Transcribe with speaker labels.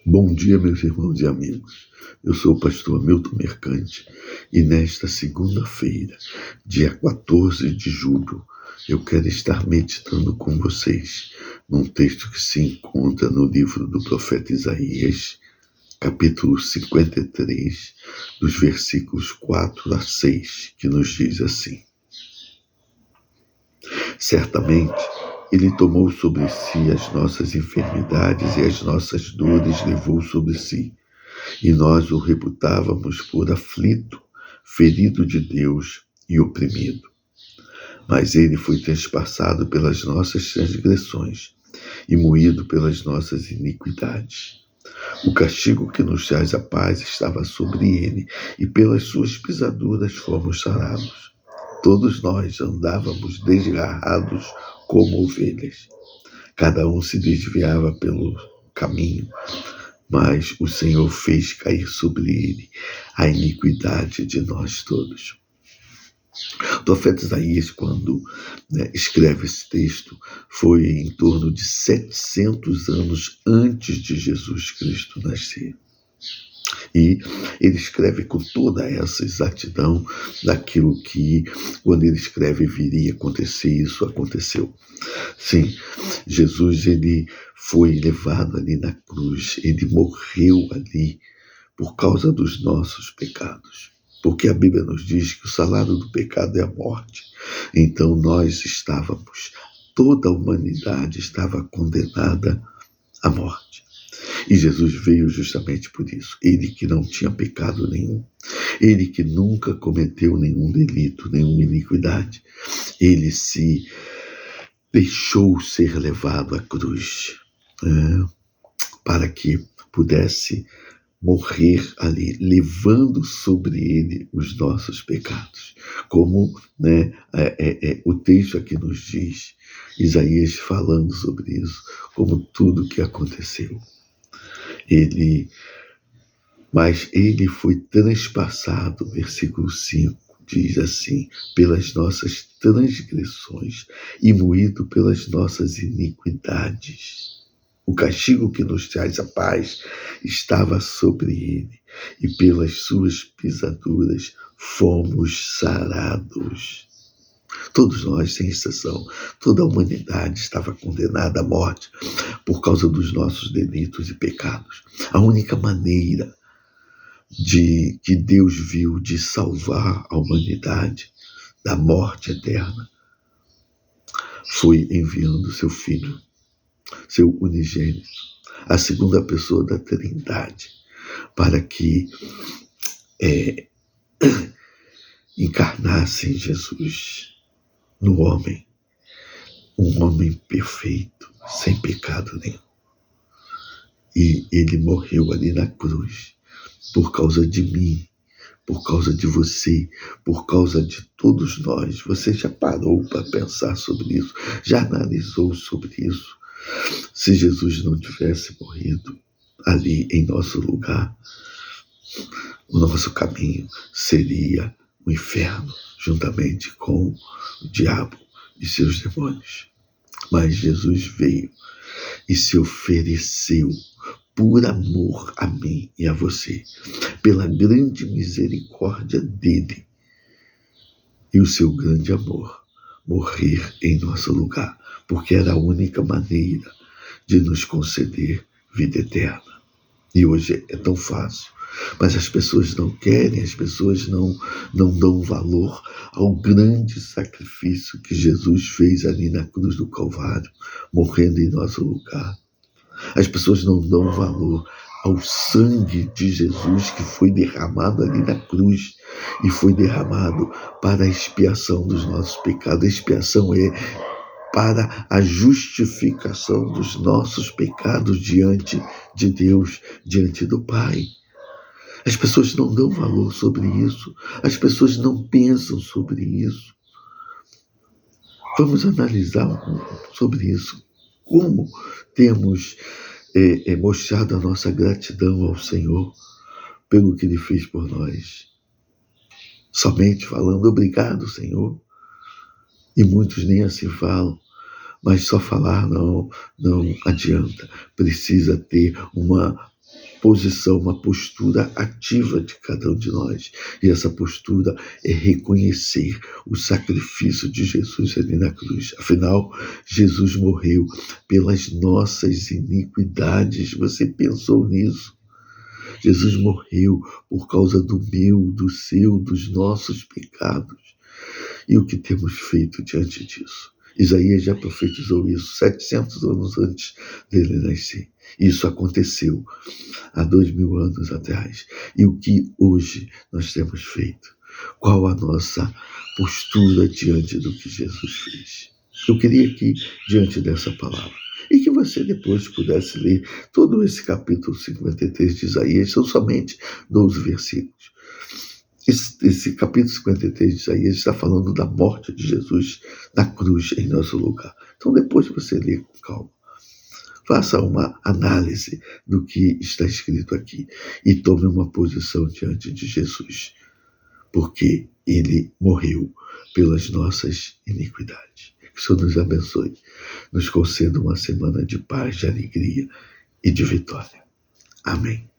Speaker 1: Bom dia, meus irmãos e amigos. Eu sou o pastor Milton Mercante e nesta segunda-feira, dia 14 de julho, eu quero estar meditando com vocês num texto que se encontra no livro do profeta Isaías, capítulo 53, dos versículos 4 a 6, que nos diz assim: Certamente, Ele tomou sobre si as nossas enfermidades e as nossas dores levou sobre si. E nós o reputávamos por aflito, ferido de Deus e oprimido. Mas ele foi transpassado pelas nossas transgressões e moído pelas nossas iniquidades. O castigo que nos traz a paz estava sobre ele, e pelas suas pisaduras fomos sarados. Todos nós andávamos desgarrados como ovelhas. Cada um se desviava pelo caminho, mas o Senhor fez cair sobre ele a iniquidade de nós todos. O profeta Isaías, quando escreve esse texto, foi em torno de 700 anos antes de Jesus Cristo nascer. E ele escreve com toda essa exatidão daquilo que, quando ele escreve, viria acontecer, isso aconteceu. Sim, Jesus, ele foi levado ali na cruz, ele morreu ali por causa dos nossos pecados. Porque a Bíblia nos diz que o salário do pecado é a morte. Então toda a humanidade estava condenada à morte. E Jesus veio justamente por isso. Ele que não tinha pecado nenhum. Ele que nunca cometeu nenhum delito, nenhuma iniquidade. Ele se deixou ser levado à cruz, para que pudesse morrer ali, levando sobre ele os nossos pecados. Como o texto aqui nos diz, Isaías falando sobre isso, como tudo que aconteceu. Mas ele foi transpassado, versículo 5, diz assim, pelas nossas transgressões e moído pelas nossas iniquidades. O castigo que nos traz a paz estava sobre ele, e pelas suas pisaduras fomos sarados. Todos nós, sem exceção, toda a humanidade estava condenada à morte por causa dos nossos delitos e pecados. A única maneira que Deus viu de salvar a humanidade da morte eterna foi enviando seu Filho, seu unigênito, a segunda pessoa da Trindade, para que encarnasse em Jesus, no homem, um homem perfeito, sem pecado nenhum. E ele morreu ali na cruz, por causa de mim, por causa de você, por causa de todos nós. Você já parou para pensar sobre isso? Já analisou sobre isso? Se Jesus não tivesse morrido ali em nosso lugar, o nosso caminho seria o inferno, juntamente com o diabo e seus demônios. Mas Jesus veio e se ofereceu por amor a mim e a você, pela grande misericórdia dele e o seu grande amor, morrer em nosso lugar, porque era a única maneira de nos conceder vida eterna. E hoje é tão fácil, mas as pessoas não querem, as pessoas não dão valor ao grande sacrifício que Jesus fez ali na cruz do Calvário, morrendo em nosso lugar. As pessoas não dão valor ao sangue de Jesus que foi derramado ali na cruz e foi derramado para a expiação dos nossos pecados. A expiação é para a justificação dos nossos pecados diante de Deus, diante do Pai. As pessoas não dão valor sobre isso, as pessoas não pensam sobre isso. Vamos analisar sobre isso. Como temos mostrado a nossa gratidão ao Senhor pelo que Ele fez por nós? Somente falando obrigado, Senhor. E muitos nem assim falam. Mas só falar não adianta. Precisa ter uma posição, uma postura ativa de cada um de nós. E essa postura é reconhecer o sacrifício de Jesus ali na cruz. Afinal, Jesus morreu pelas nossas iniquidades. Você pensou nisso? Jesus morreu por causa do meu, do seu, dos nossos pecados. E o que temos feito diante disso? Isaías já profetizou isso 700 anos antes dele nascer. Isso aconteceu há 2000 anos atrás. E o que hoje nós temos feito? Qual a nossa postura diante do que Jesus fez? Eu queria que, diante dessa palavra, e que você depois pudesse ler todo esse capítulo 53 de Isaías, são somente 12 versículos. Esse capítulo 53 de Isaías está falando da morte de Jesus na cruz em nosso lugar. Então depois você lê com calma. Faça uma análise do que está escrito aqui e tome uma posição diante de Jesus, porque ele morreu pelas nossas iniquidades. Que o Senhor nos abençoe, nos conceda uma semana de paz, de alegria e de vitória. Amém.